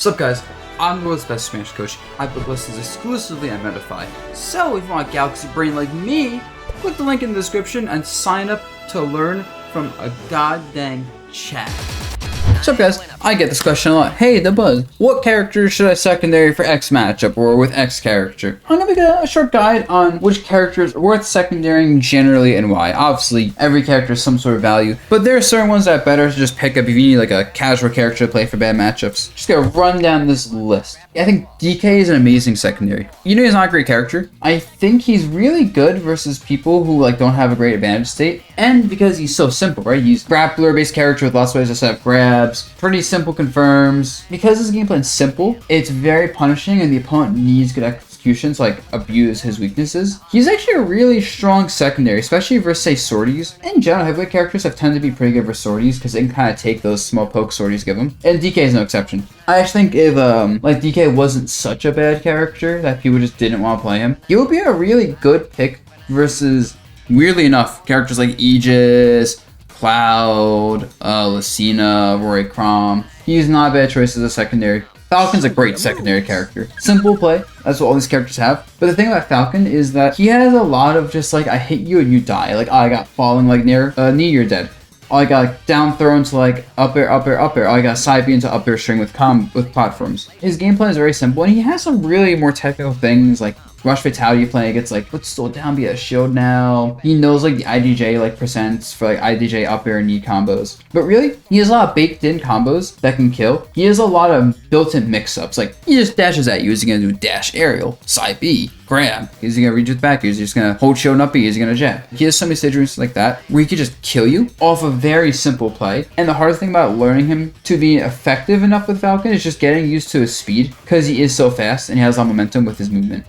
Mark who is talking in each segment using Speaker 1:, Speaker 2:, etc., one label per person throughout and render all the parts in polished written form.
Speaker 1: What's up guys, I'm the world's best Spanish coach. I put lessons exclusively on Medify. So if you want a galaxy brain like me, click the link in the description and sign up to learn from a goddamn chat. What's up guys, I get this question a lot. Hey Dabuz, what character should I secondary for X matchup or with X character? I'm gonna make a short guide on which characters are worth secondarying generally and why. Obviously, every character has some sort of value, but there are certain ones that are better to just pick up if you need like a casual character to play for bad matchups. Just gonna run down this list. I think DK is an amazing secondary. You know he's not a great character. I think he's really good versus people who like don't have a great advantage state. And because he's so simple, right? He's grappler based character with lots of ways to set up grabs, pretty simple confirms. Because his gameplay is simple, it's very punishing and the opponent needs good execution to like abuse his weaknesses. He's actually a really strong secondary, especially versus say sorties. In general, heavyweight characters have tended to be pretty good versus sorties because they can kind of take those small poke sorties give them. And DK is no exception. I actually think if like DK wasn't such a bad character that people just didn't want to play him, he would be a really good pick versus, weirdly enough, characters like Aegis, Cloud, Lucina, Roy Crom. He's not a bad choice as a secondary. Falcon's a great secondary character. Simple play, that's what all these characters have. But the thing about Falcon is that he has a lot of just like, I hit you and you die. Like, oh, I got falling like near knee, you're dead. Oh, I got like down throw into like up air, up air, up air. Oh, I got side B into up air string with platforms. His gameplay is very simple and he has some really more technical things like Rush Fatality playing gets like, let's slow down, be a shield now. He knows like the IDJ like percents for like IDJ up air and knee combos. But really, he has a lot of baked in combos that can kill. He has a lot of built-in mix-ups. Like he just dashes at you. Is he gonna do dash aerial, side B, grab? Is he gonna reach with back? Is he just gonna hold shield and up B? Is he gonna jab? He has so many situations like that where he could just kill you off a very simple play. And the hardest thing about learning him to be effective enough with Falcon is just getting used to his speed because he is so fast and he has a lot of momentum with his movement.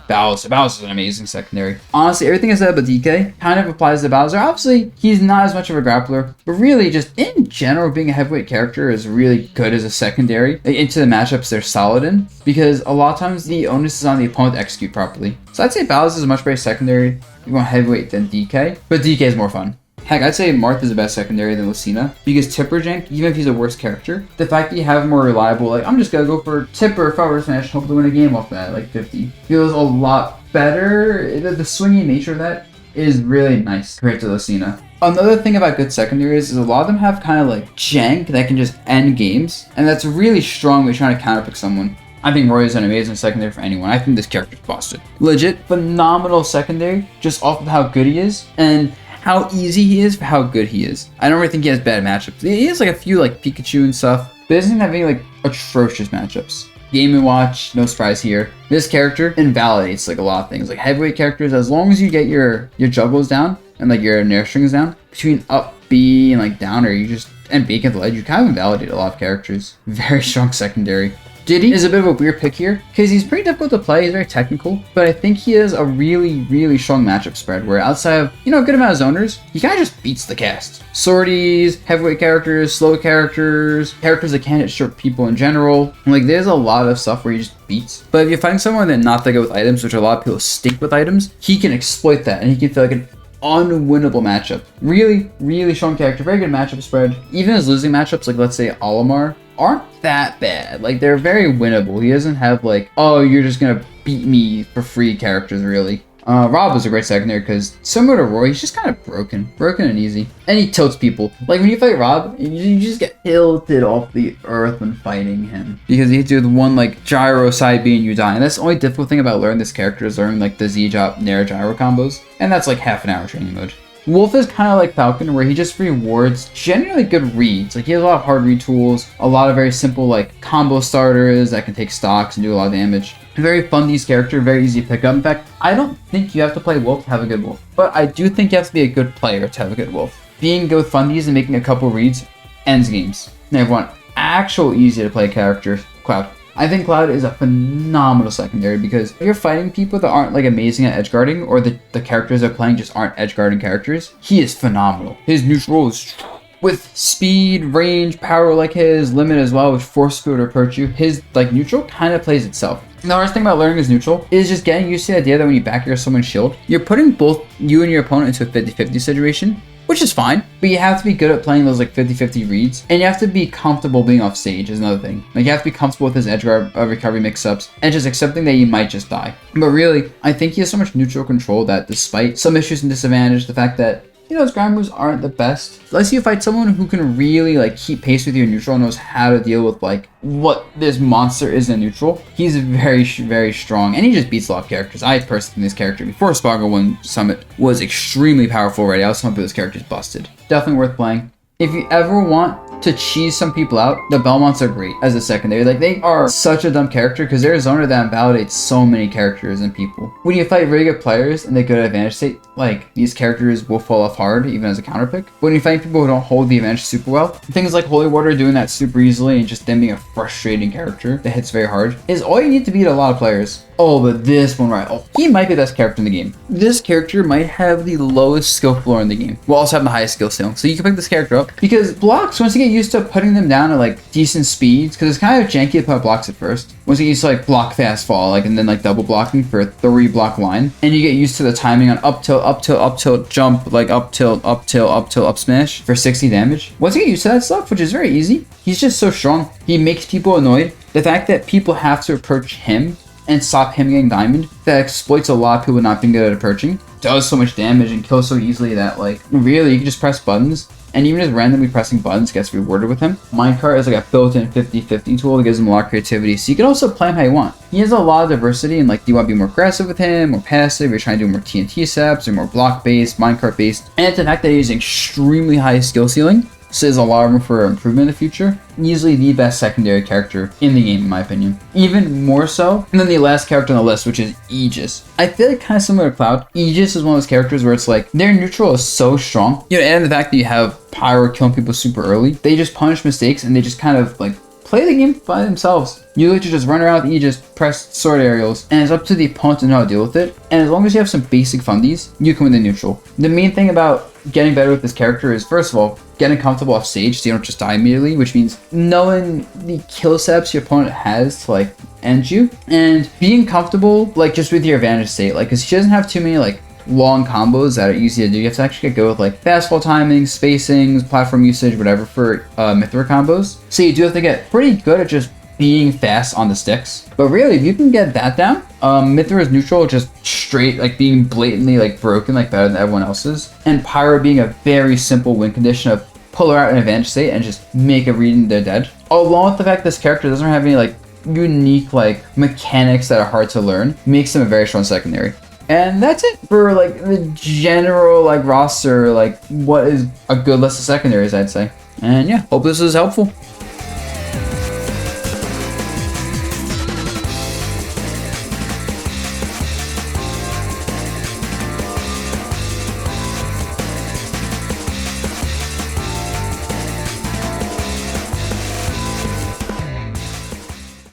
Speaker 1: Bowser is an amazing secondary. Honestly, everything I said about DK kind of applies to Bowser. Obviously, he's not as much of a grappler, but really just in general, being a heavyweight character is really good as a secondary. Into the matchups they're solid in, because a lot of times the onus is on the opponent to execute properly. So I'd say Bowser is a much better secondary if you want heavyweight than DK, but DK is more fun. Heck, I'd say Marth is the best secondary than Lucina, because Tipper Jank, even if he's a worse character, the fact that you have more reliable, like, I'm just gonna go for Tipper, forward smash, hope to win a game off that, like 50, feels a lot better. The swingy nature of that is really nice compared to Lucina. Another thing about good secondaries is a lot of them have kind of like jank that can just end games, and that's really strong when you're trying to counterpick someone. I think Roy is an amazing secondary for anyone. I think this character's busted. Legit, phenomenal secondary, just off of how good he is, and how easy he is for how good he is. I don't really think he has bad matchups. He has like a few like Pikachu and stuff, but he doesn't have any like atrocious matchups. Game & Watch, no surprise here. This character invalidates like a lot of things. Like heavyweight characters, as long as you get your juggles down and like your nair strings down, between up B and like down, or you just, and beacon at the ledge, you kind of invalidate a lot of characters. Very strong secondary. Diddy is a bit of a weird pick here because he's pretty difficult to play. He's very technical, but I think he has a really, really strong matchup spread where outside of, you know, a good amount of zoners, he kind of just beats the cast. Sorties, heavyweight characters, slow characters, characters that can't hit short people in general. Like there's a lot of stuff where he just beats. But if you're fighting someone that's not that good with items, which a lot of people stink with items, he can exploit that and he can feel like an unwinnable matchup. Really, really strong character, very good matchup spread. Even his losing matchups, like let's say Olimar, aren't that bad. Like they're very winnable. He doesn't have like, oh, you're just gonna beat me for free characters really. R.O.B is a great secondary because similar to Roy, he's just kind of broken and easy. And he tilts people. Like when you fight R.O.B, you just get tilted off the earth when fighting him. Because he hits you with one like gyro side B and you die. And that's the only difficult thing about learning this character is learning like the Z-Drop Nair gyro combos. And that's like half an hour training mode. Wolf is kind of like Falcon where he just rewards generally good reads. Like he has a lot of hard read tools, a lot of very simple like combo starters that can take stocks and do a lot of damage. Very fun these character, very easy to pick up. In fact, I don't think you have to play Wolf to have a good Wolf, but I do think you have to be a good player to have a good Wolf. Being good with fundies and making a couple reads ends games. Now if you want actual easy to play character, Cloud. I think Cloud is a phenomenal secondary because if you're fighting people that aren't like amazing at edge guarding or the characters they're playing just aren't edge guarding characters, he is phenomenal. His neutral is with speed, range, power like his, limit as well, which force field or approach you. His like neutral kind of plays itself. The hardest thing about learning his neutral is just getting used to the idea that when you back someone's shield, you're putting both you and your opponent into a 50-50 situation. which is fine, but you have to be good at playing those like 50-50 reads, and you have to be comfortable being off stage is another thing. Like you have to be comfortable with his edge guard recovery mix-ups and just accepting that you might just die. But really, I think he has so much neutral control that despite some issues and disadvantage, the fact that his ground moves aren't the best. Unless you fight someone who can really like keep pace with your neutral and knows how to deal with like what this monster is in neutral, he's very, very strong, and he just beats a lot of characters. I personally think this character before Sparkle 1 Summit was extremely powerful already. I was hoping this character's busted. Definitely worth playing. If you ever want to cheese some people out, the Belmonts are great as a secondary. Like, they are such a dumb character because they're a zoner that invalidates so many characters and people. When you fight really good players and they go to advantage state, like, these characters will fall off hard even as a counter pick. But when you fight people who don't hold the advantage super well, things like Holy Water doing that super easily and just them being a frustrating character that hits very hard is all you need to beat a lot of players. Oh, but this one, right? Oh, he might be the best character in the game. This character might have the lowest skill floor in the game, while also having the highest skill ceiling. So you can pick this character up because blocks, once you get used to putting them down at like decent speeds, because it's kind of janky to put blocks at first. Once you get used to like block fast fall, like, and then like double blocking for a 3-block line, and you get used to the timing on up tilt jump, like up tilt, up smash for 60 damage. Once you get used to that stuff, which is very easy, he's just so strong. He makes people annoyed. The fact that people have to approach him and stop him getting diamond, that exploits a lot of people not being good at approaching. Does so much damage and kills so easily that like really you can just press buttons, and even just randomly pressing buttons gets rewarded with him. Minecart is like a built-in 50-50 tool that gives him a lot of creativity, so you can also play him how you want. He has a lot of diversity, and like, do you want to be more aggressive with him, more passive, you're trying to do more TNT seps, or more block-based, minecart based, and it's the fact that he's extremely high skill ceiling, so there's a lot of room for improvement in the future. Easily the best secondary character in the game, in my opinion. Even more so than the last character on the list, which is Aegis. I feel like kind of similar to Cloud. Aegis is one of those characters where it's like, their neutral is so strong. You know, and the fact that you have Pyra killing people super early, they just punish mistakes and they just kind of like play the game by themselves. You literally just run around with Aegis, press sword aerials, and it's up to the opponent to know how to deal with it. And as long as you have some basic fundies, you can win the neutral. The main thing about getting better with this character is, first of all, getting comfortable off stage so you don't just die immediately, which means knowing the kill steps your opponent has to like end you, and being comfortable like just with your advantage state, like, because she doesn't have too many like long combos that are easy to do. You have to actually go with like fast fall timing, spacings, platform usage, whatever for Mythra combos. So you do have to get pretty good at just being fast on the sticks. But really, if you can get that down, Mythra's neutral just straight, like being blatantly like broken, like better than everyone else's, and Pyra being a very simple win condition of pull her out in advantage state and just make a read and they're dead. Along with the fact this character doesn't have any like unique like mechanics that are hard to learn, makes him a very strong secondary. And that's it for like the general like roster, like what is a good list of secondaries, I'd say. And yeah, hope this is helpful.